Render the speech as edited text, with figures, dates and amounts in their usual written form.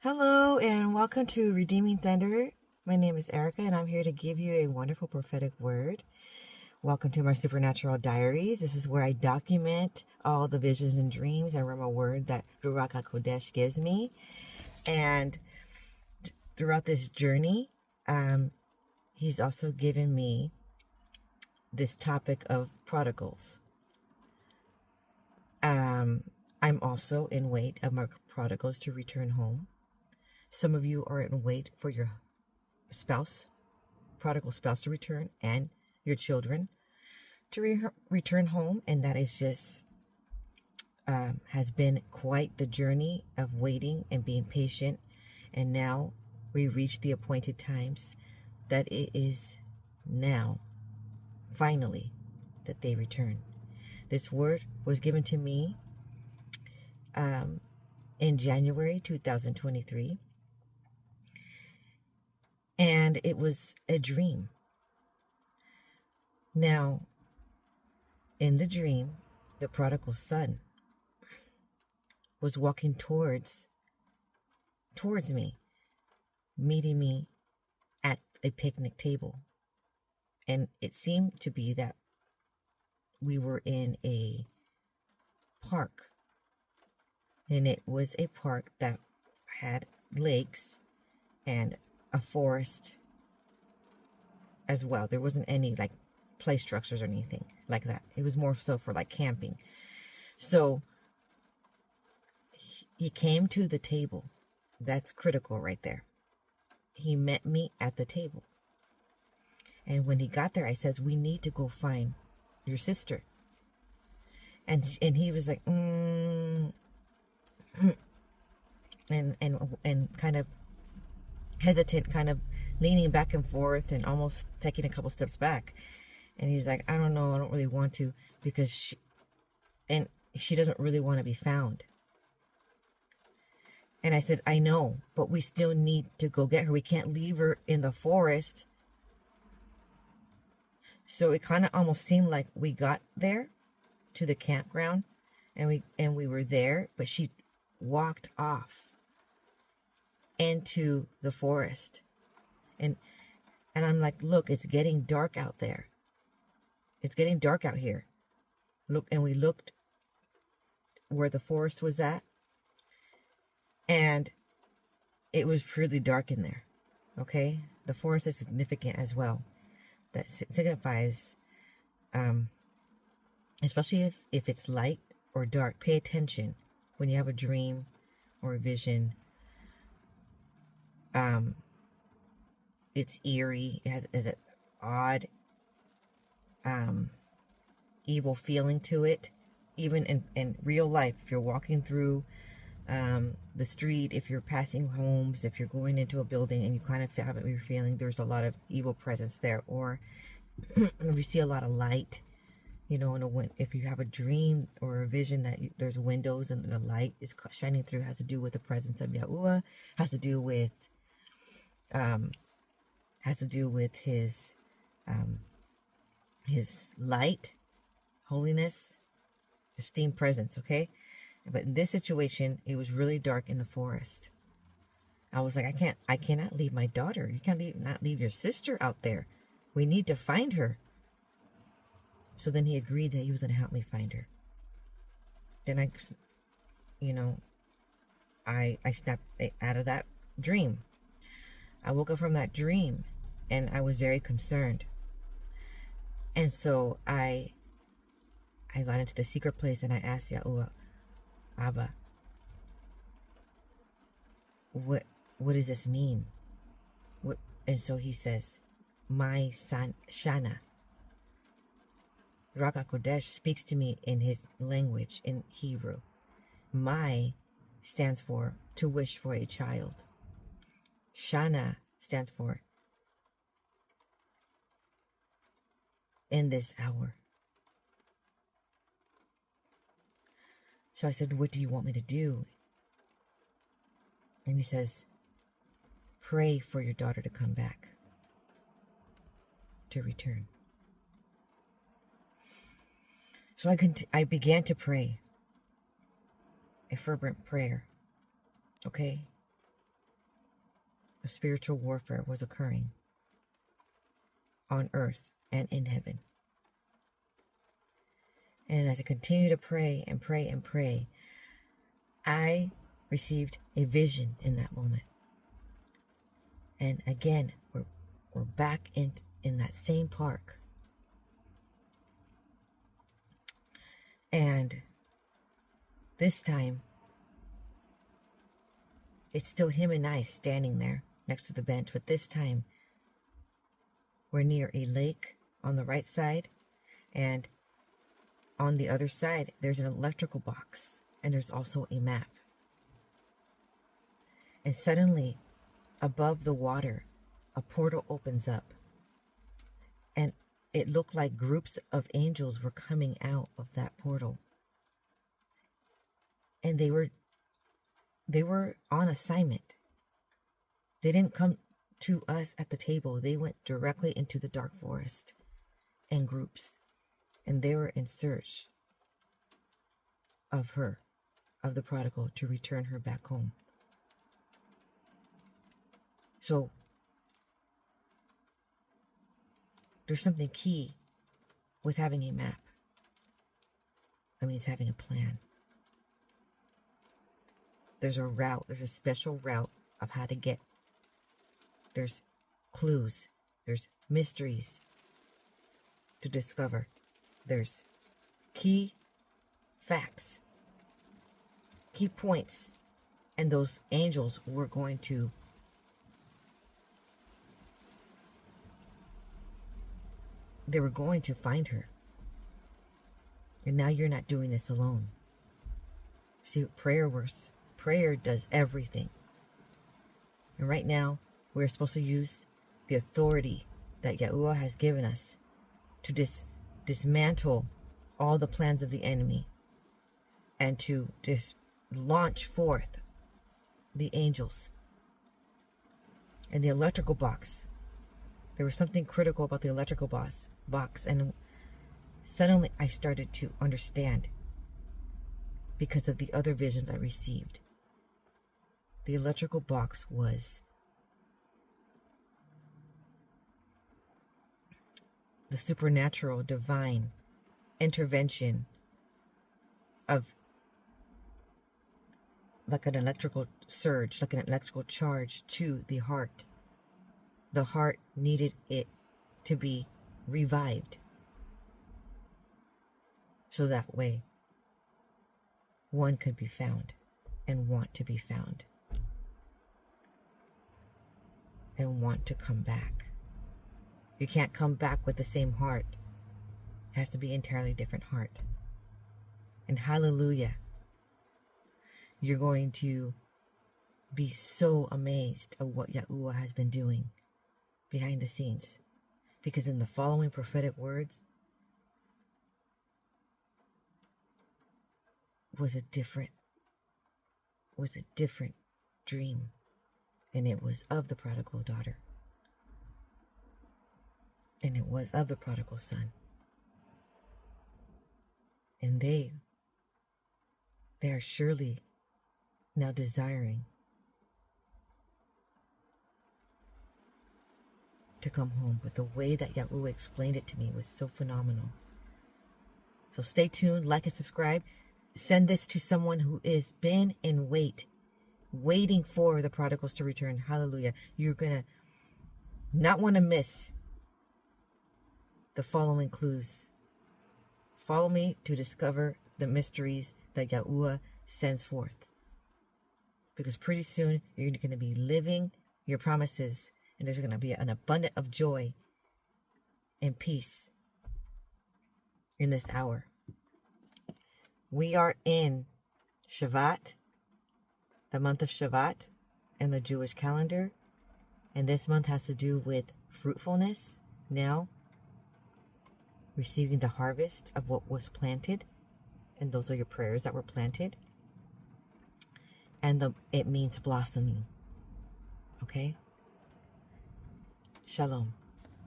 Hello and welcome to Redeeming Thunder. My name is Erica and I'm here to give you a wonderful prophetic word. Welcome to my supernatural diaries. This is where I document all the visions and dreams and Rhema word that Ruach HaKodesh gives me. And throughout this journey, he's also given me this topic of prodigals. I'm also in wait of my prodigals to return home. Some of you are in wait for your prodigal spouse to return, and your children to return home. And that is just, has been quite the journey of waiting and being patient. And now we reach the appointed times that it is now, finally, that they return. This word was given to me in January 2023. And it was a dream. Now, in the dream, the prodigal son was walking towards me, meeting me at a picnic table. And it seemed to be that we were in a park. And it was a park that had lakes and a forest as well. There wasn't any like play structures or anything like that. It was more so for like camping. So he came to the table. That's critical right there. He met me at the table. And when he got there, I says, we need to go find your sister. And he was like, and kind of hesitant, kind of leaning back and forth and almost taking a couple steps back. And he's like, I don't know, I don't really want to, because she doesn't really want to be found. And I said, I know, but we still need to go get her. We can't leave her in the forest. So it kind of almost seemed like we got there to the campground and we were there, but she walked off into the forest. And I'm like, look, it's getting dark out there. It's getting dark out here. Look, and we looked where the forest was at, and it was pretty dark in there. Okay? The forest is significant as well. That signifies, especially if it's light or dark, pay attention when you have a dream or a vision. It's eerie. It has an odd, evil feeling to it. Even in real life, if you're walking through the street, if you're passing homes, if you're going into a building and you kind of have a feeling there's a lot of evil presence there, or if you see a lot of light, you know, if you have a dream or a vision that there's windows and the light is shining through, has to do with the presence of Yahuwah, has to do with his light, holiness, esteemed presence. Okay, but in this situation, it was really dark in the forest. I was like, I cannot leave my daughter. You can't not leave your sister out there. We need to find her. So then he agreed that he was going to help me find her. Then I snapped out of that dream. I woke up from that dream and I was very concerned. And so I got into the secret place and I asked Yahuwah, Abba, what does this mean? And so he says, my son, Shana. Ruach HaKodesh speaks to me in his language, in Hebrew. My stands for to wish for a child. Shana stands for in this hour. So I said, what do you want me to do? And he says, pray for your daughter to come back, to return. So I began to pray a fervent prayer. Okay? of spiritual warfare was occurring on earth and in heaven. And as I continue to pray and pray and pray, I received a vision in that moment. And again, we're back in that same park. And this time, it's still him and I standing there next to the bench. But this time, we're near a lake on the right side. And on the other side, there's an electrical box. And there's also a map. And suddenly, above the water, a portal opens up. And it looked like groups of angels were coming out of that portal. And they were on assignment. They didn't come to us at the table. They went directly into the dark forest in groups. And they were in search of her, of the prodigal, to return her back home. So there's something key with having a map. I mean, it's having a plan. There's a route. There's a special route of how to get. There's clues. There's mysteries to discover. There's key facts, key points, and those angels were going to find her. And now you're not doing this alone. See, prayer does everything. And right now, we're supposed to use the authority that Yahuwah has given us to dismantle all the plans of the enemy and to just launch forth the angels. And the electrical box. There was something critical about the electrical box, and suddenly I started to understand because of the other visions I received. The electrical box was the supernatural, divine intervention of like an electrical surge, like an electrical charge to the heart. The heart needed it to be revived. So that way, one could be found and want to be found. And want to come back. You can't come back with the same heart. It has to be an entirely different heart. And hallelujah, you're going to be so amazed at what Yahuwah has been doing behind the scenes. Because in the following prophetic words was a different dream. And it was of the prodigal daughter. And it was of the prodigal son. And they are surely now desiring to come home. But the way that Yahuwah explained it to me was so phenomenal. So stay tuned, like and subscribe. Send this to someone who is been in waiting for the prodigals to return. Hallelujah. You're going to not want to miss the following clues. Follow me to discover the mysteries that Yahuwah sends forth. Because pretty soon you're going to be living your promises, and there's going to be an abundance of joy and peace in this hour. We are in Shevat, the month of Shevat in the Jewish calendar. And this month has to do with fruitfulness. Now, receiving the harvest of what was planted. And those are your prayers that were planted. And it means blossoming. Okay? Shalom.